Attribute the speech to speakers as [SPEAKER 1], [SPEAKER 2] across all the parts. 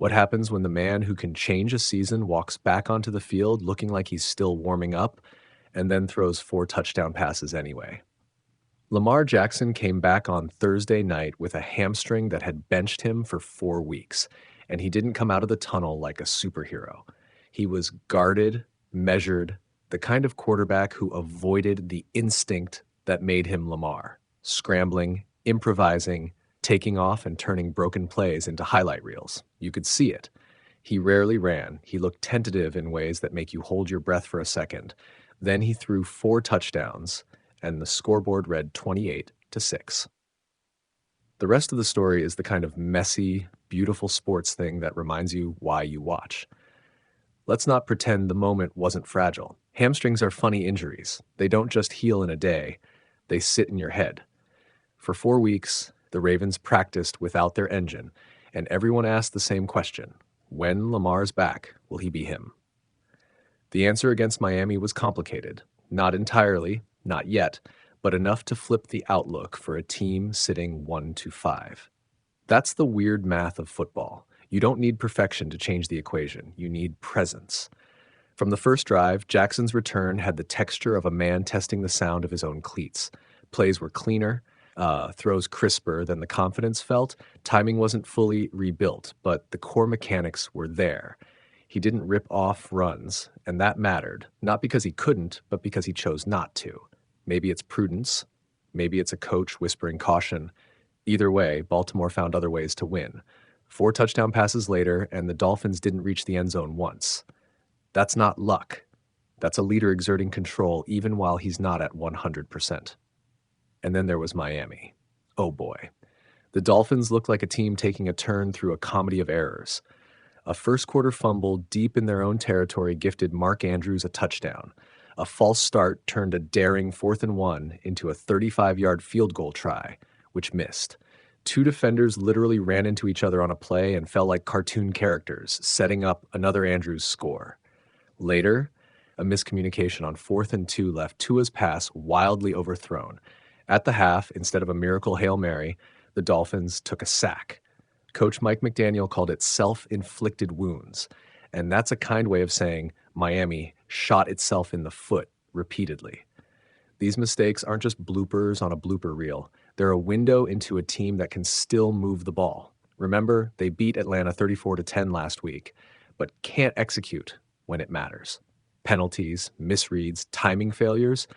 [SPEAKER 1] What happens when the man who can change a season walks back onto the field looking like he's still warming up and then throws 4 touchdown passes anyway? Lamar Jackson came back on Thursday night with a hamstring that had benched him for 4 weeks, and he didn't come out of the tunnel like a superhero. He was guarded, measured, the kind of quarterback who avoided the instinct that made him Lamar, scrambling, improvising, taking off and turning broken plays into highlight reels. You could see it. He rarely ran. He looked tentative in ways that make you hold your breath for a second. Then he threw 4 touchdowns, and the scoreboard read 28-6. The rest of the story is the kind of messy, beautiful sports thing that reminds you why you watch. Let's not pretend the moment wasn't fragile. Hamstrings are funny injuries. They don't just heal in a day, they sit in your head. For 4 weeks, the Ravens practiced without their engine, and everyone asked the same question: when Lamar's back, will he be him? The answer against Miami was complicated. Not entirely, not yet, but enough to flip the outlook for a team sitting 1-5. That's the weird math of football. You don't need perfection to change the equation. You need presence. From the first drive, Jackson's return had the texture of a man testing the sound of his own cleats. Plays were cleaner, throws crisper than the confidence felt. Timing wasn't fully rebuilt, but the core mechanics were there. He didn't rip off runs, and that mattered, not because he couldn't, but because he chose not to. Maybe it's prudence. Maybe it's a coach whispering caution. Either way, Baltimore found other ways to win. 4 touchdown passes later, and the Dolphins didn't reach the end zone once. That's not luck. That's a leader exerting control even while he's not at 100%. And then there was Miami. Oh boy. The Dolphins looked like a team taking a turn through a comedy of errors. A first-quarter fumble deep in their own territory gifted Mark Andrews a touchdown. A false start turned a daring 4th-and-1 into a 35-yard field goal try, which missed. 2 defenders literally ran into each other on a play and felt like cartoon characters, setting up another Andrews score. Later, a miscommunication on 4th-and-2 left Tua's pass wildly overthrown. At the half, instead of a miracle Hail Mary, the Dolphins took a sack. Coach Mike McDaniel called it self-inflicted wounds, and that's a kind way of saying Miami shot itself in the foot repeatedly. These mistakes aren't just bloopers on a blooper reel. They're a window into a team that can still move the ball. Remember, they beat Atlanta 34-10 last week, but can't execute when it matters. Penalties, misreads, timing failures,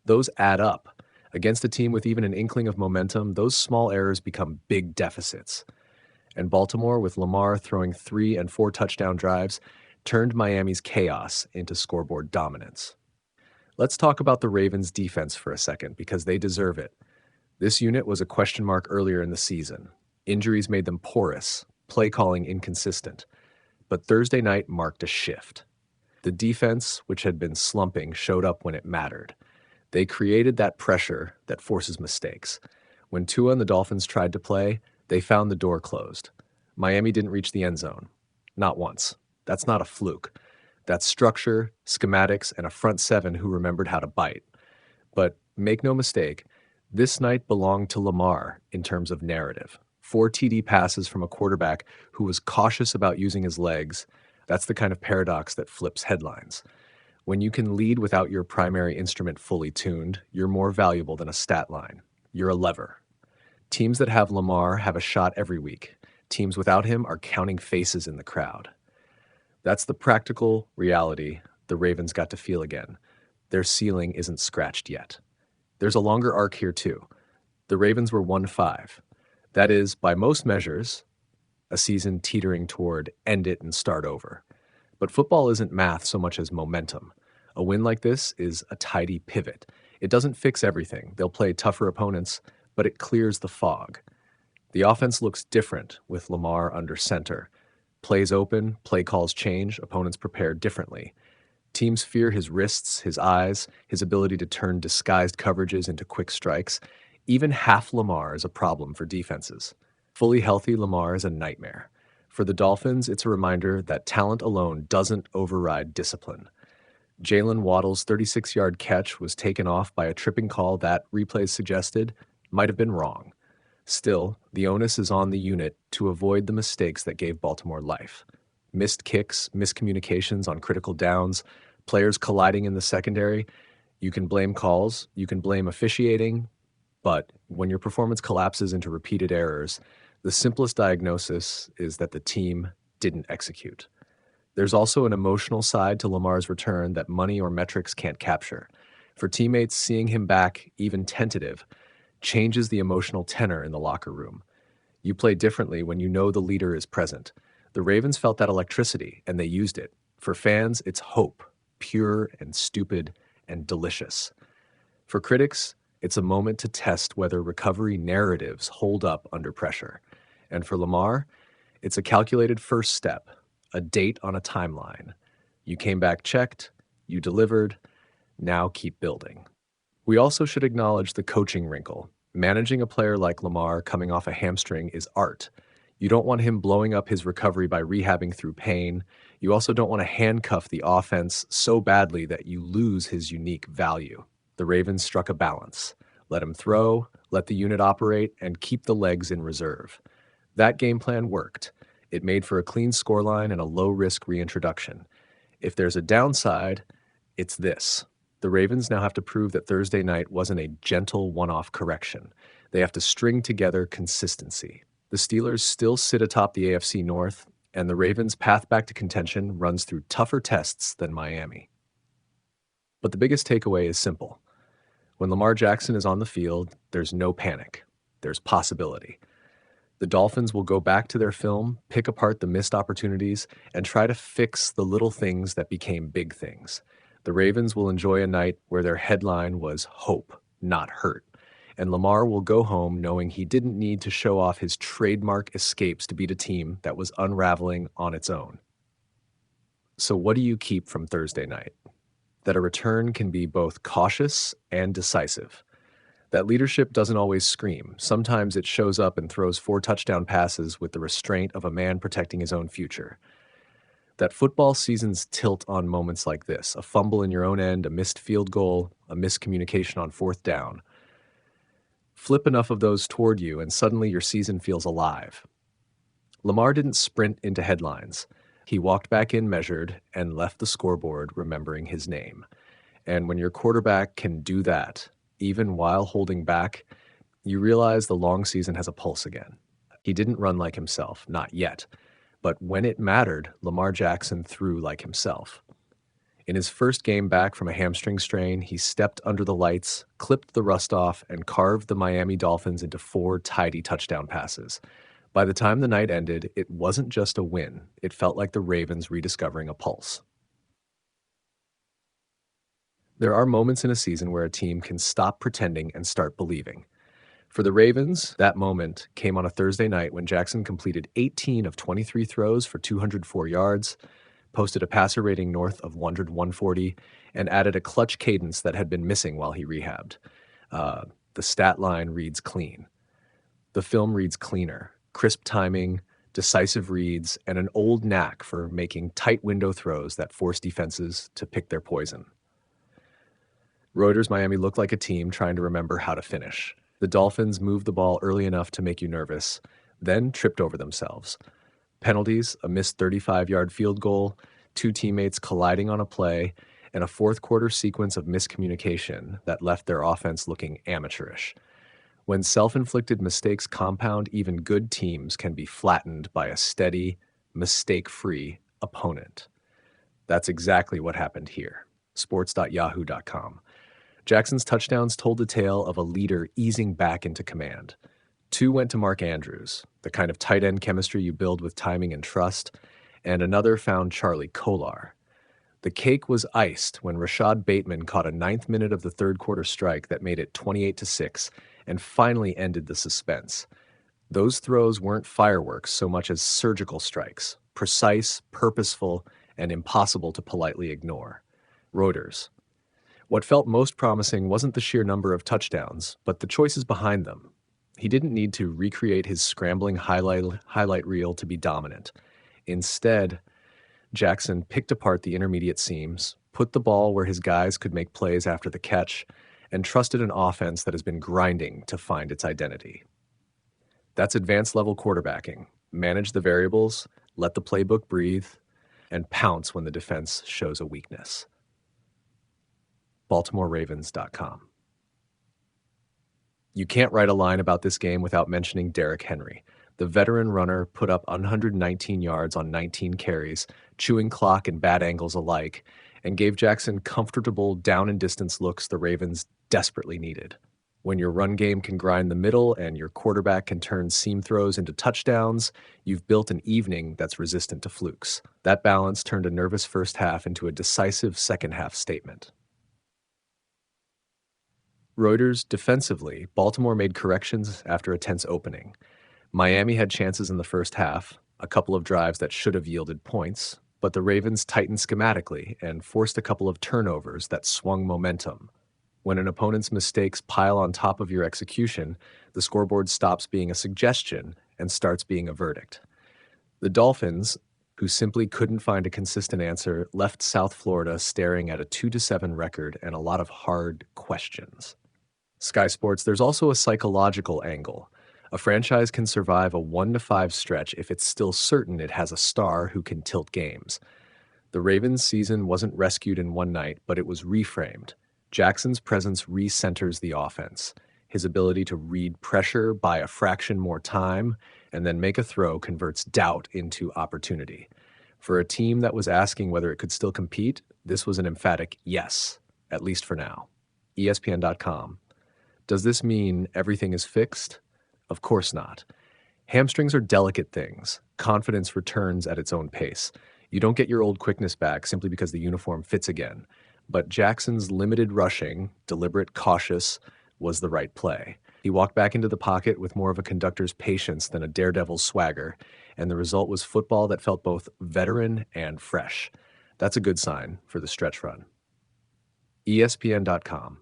[SPEAKER 1] those add up. Against a team with even an inkling of momentum, those small errors become big deficits. And Baltimore, with Lamar throwing 3 and 4 touchdown drives, turned Miami's chaos into scoreboard dominance. Let's talk about the Ravens' defense for a second, because they deserve it. This unit was a question mark earlier in the season. Injuries made them porous, play calling inconsistent. But Thursday night marked a shift. The defense, which had been slumping, showed up when it mattered. They created that pressure that forces mistakes. When Tua and the Dolphins tried to play, they found the door closed. Miami didn't reach the end zone. Not once. That's not a fluke. That's structure, schematics, and a front seven who remembered how to bite. But make no mistake, this night belonged to Lamar in terms of narrative. 4 TD passes from a quarterback who was cautious about using his legs. That's the kind of paradox that flips headlines. When you can lead without your primary instrument fully tuned, you're more valuable than a stat line. You're a lever. Teams that have Lamar have a shot every week. Teams without him are counting faces in the crowd. That's the practical reality the Ravens got to feel again. Their ceiling isn't scratched yet. There's a longer arc here too. The Ravens were 1-5. That is, by most measures, a season teetering toward end it and start over. But football isn't math so much as momentum. A win like this is a tidy pivot. It doesn't fix everything. They'll play tougher opponents, but it clears the fog. The offense looks different with Lamar under center. Plays open, play calls change, opponents prepare differently. Teams fear his wrists, his eyes, his ability to turn disguised coverages into quick strikes. Even half Lamar is a problem for defenses. Fully healthy Lamar is a nightmare. For the Dolphins, it's a reminder that talent alone doesn't override discipline. Jaylen Waddle's 36-yard catch was taken off by a tripping call that, replays suggested, might have been wrong. Still, the onus is on the unit to avoid the mistakes that gave Baltimore life. Missed kicks, miscommunications on critical downs, players colliding in the secondary. You can blame calls, you can blame officiating, but when your performance collapses into repeated errors, the simplest diagnosis is that the team didn't execute. There's also an emotional side to Lamar's return that money or metrics can't capture. For teammates, seeing him back, even tentative, changes the emotional tenor in the locker room. You play differently when you know the leader is present. The Ravens felt that electricity, and they used it. For fans, it's hope, pure and stupid and delicious. For critics, it's a moment to test whether recovery narratives hold up under pressure. And for Lamar, it's a calculated first step, a date on a timeline. You came back checked, you delivered, now keep building. We also should acknowledge the coaching wrinkle. Managing a player like Lamar coming off a hamstring is art. You don't want him blowing up his recovery by rehabbing through pain. You also don't want to handcuff the offense so badly that you lose his unique value. The Ravens struck a balance. Let him throw, let the unit operate, and keep the legs in reserve. That game plan worked. It made for a clean scoreline and a low-risk reintroduction. If there's a downside, it's this. The Ravens now have to prove that Thursday night wasn't a gentle one-off correction. They have to string together consistency. The Steelers still sit atop the AFC North, and the Ravens' path back to contention runs through tougher tests than Miami. But the biggest takeaway is simple. When Lamar Jackson is on the field, there's no panic. There's possibility. The Dolphins will go back to their film, pick apart the missed opportunities, and try to fix the little things that became big things. The Ravens will enjoy a night where their headline was hope, not hurt. And Lamar will go home knowing he didn't need to show off his trademark escapes to beat a team that was unraveling on its own. So what do you keep from Thursday night? That a return can be both cautious and decisive. That leadership doesn't always scream. Sometimes it shows up and throws 4 touchdown passes with the restraint of a man protecting his own future. That football seasons tilt on moments like this, a fumble in your own end, a missed field goal, a miscommunication on 4th down. Flip enough of those toward you and suddenly your season feels alive. Lamar didn't sprint into headlines. He walked back in measured and left the scoreboard remembering his name. And when your quarterback can do that, even while holding back, you realize the long season has a pulse again. He didn't run like himself, not yet. But when it mattered, Lamar Jackson threw like himself. In his first game back from a hamstring strain, he stepped under the lights, clipped the rust off, and carved the Miami Dolphins into 4 tidy touchdown passes. By the time the night ended, it wasn't just a win. It felt like the Ravens rediscovering a pulse. There are moments in a season where a team can stop pretending and start believing. For the Ravens, that moment came on a Thursday night when Jackson completed 18 of 23 throws for 204 yards, posted a passer rating north of 140, and added a clutch cadence that had been missing while he rehabbed. The stat line reads clean. The film reads cleaner. Crisp timing, decisive reads, and an old knack for making tight window throws that force defenses to pick their poison. Reuters Miami looked like a team trying to remember how to finish. The Dolphins moved the ball early enough to make you nervous, then tripped over themselves. Penalties, a missed 35-yard field goal, 2 teammates colliding on a play, and a fourth-quarter sequence of miscommunication that left their offense looking amateurish. When self-inflicted mistakes compound, even good teams can be flattened by a steady, mistake-free opponent. That's exactly what happened here. Sports.yahoo.com. Jackson's touchdowns told the tale of a leader easing back into command. 2 went to Mark Andrews, the kind of tight end chemistry you build with timing and trust, and another found Charlie Kolar. The cake was iced when Rashod Bateman caught a 9th minute of the third-quarter strike that made it 28-6 and finally ended the suspense. Those throws weren't fireworks so much as surgical strikes, precise, purposeful, and impossible to politely ignore. Reuters. What felt most promising wasn't the sheer number of touchdowns, but the choices behind them. He didn't need to recreate his scrambling highlight reel to be dominant. Instead, Jackson picked apart the intermediate seams, put the ball where his guys could make plays after the catch, and trusted an offense that has been grinding to find its identity. That's advanced level quarterbacking. Manage the variables, let the playbook breathe, and pounce when the defense shows a weakness. BaltimoreRavens.com. You can't write a line about this game without mentioning Derrick Henry. The veteran runner put up 119 yards on 19 carries, chewing clock and bad angles alike, and gave Jackson comfortable down and distance looks the Ravens desperately needed. When your run game can grind the middle and your quarterback can turn seam throws into touchdowns, you've built an evening that's resistant to flukes. That balance turned a nervous first half into a decisive second half statement. Reuters, defensively, Baltimore made corrections after a tense opening. Miami had chances in the first half, a couple of drives that should have yielded points, but the Ravens tightened schematically and forced a couple of turnovers that swung momentum. When an opponent's mistakes pile on top of your execution, the scoreboard stops being a suggestion and starts being a verdict. The Dolphins, who simply couldn't find a consistent answer, left South Florida staring at a 2-7 record and a lot of hard questions. Sky Sports, there's also a psychological angle. A franchise can survive a 1-5 stretch if it's still certain it has a star who can tilt games. The Ravens' season wasn't rescued in one night, but it was reframed. Jackson's presence recenters the offense. His ability to read pressure, buy a fraction more time, and then make a throw converts doubt into opportunity. For a team that was asking whether it could still compete, this was an emphatic yes, at least for now. ESPN.com. Does this mean everything is fixed? Of course not. Hamstrings are delicate things. Confidence returns at its own pace. You don't get your old quickness back simply because the uniform fits again. But Jackson's limited rushing, deliberate, cautious, was the right play. He walked back into the pocket with more of a conductor's patience than a daredevil's swagger, and the result was football that felt both veteran and fresh. That's a good sign for the stretch run. ESPN.com.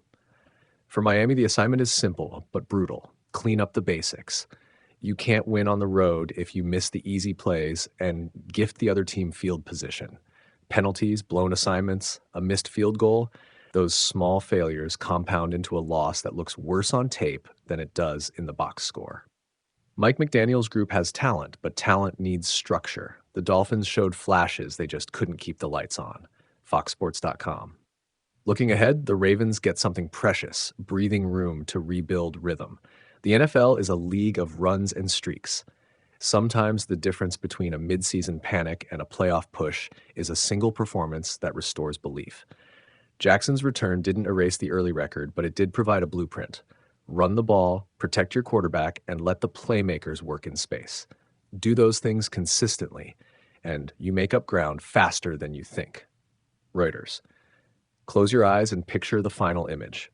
[SPEAKER 1] For Miami, the assignment is simple but brutal. Clean up the basics. You can't win on the road if you miss the easy plays and gift the other team field position. Penalties, blown assignments, a missed field goal, those small failures compound into a loss that looks worse on tape than it does in the box score. Mike McDaniel's group has talent, but talent needs structure. The Dolphins showed flashes, they just couldn't keep the lights on. FoxSports.com. Looking ahead, the Ravens get something precious, breathing room to rebuild rhythm. The NFL is a league of runs and streaks. Sometimes the difference between a midseason panic and a playoff push is a single performance that restores belief. Jackson's return didn't erase the early record, but it did provide a blueprint. Run the ball, protect your quarterback, and let the playmakers work in space. Do those things consistently, and you make up ground faster than you think. Reuters. Close your eyes and picture the final image.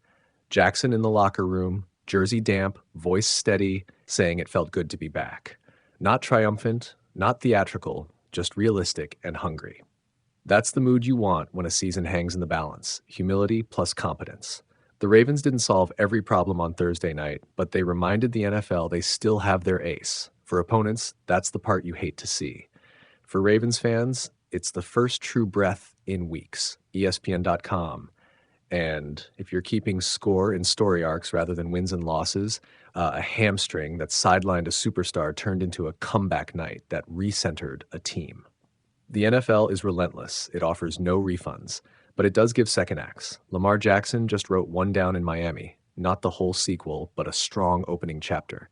[SPEAKER 1] Jackson in the locker room, jersey damp, voice steady, saying it felt good to be back. Not triumphant, not theatrical, just realistic and hungry. That's the mood you want when a season hangs in the balance, humility plus competence. The Ravens didn't solve every problem on Thursday night, but they reminded the NFL they still have their ace. For opponents, that's the part you hate to see. For Ravens fans, it's the first true breath in weeks. ESPN.com. And if you're keeping score in story arcs rather than wins and losses, a hamstring that sidelined a superstar turned into a comeback night that recentered a team. The NFL is relentless. It offers no refunds, but it does give second acts. Lamar Jackson just wrote one down in Miami, not the whole sequel, but a strong opening chapter.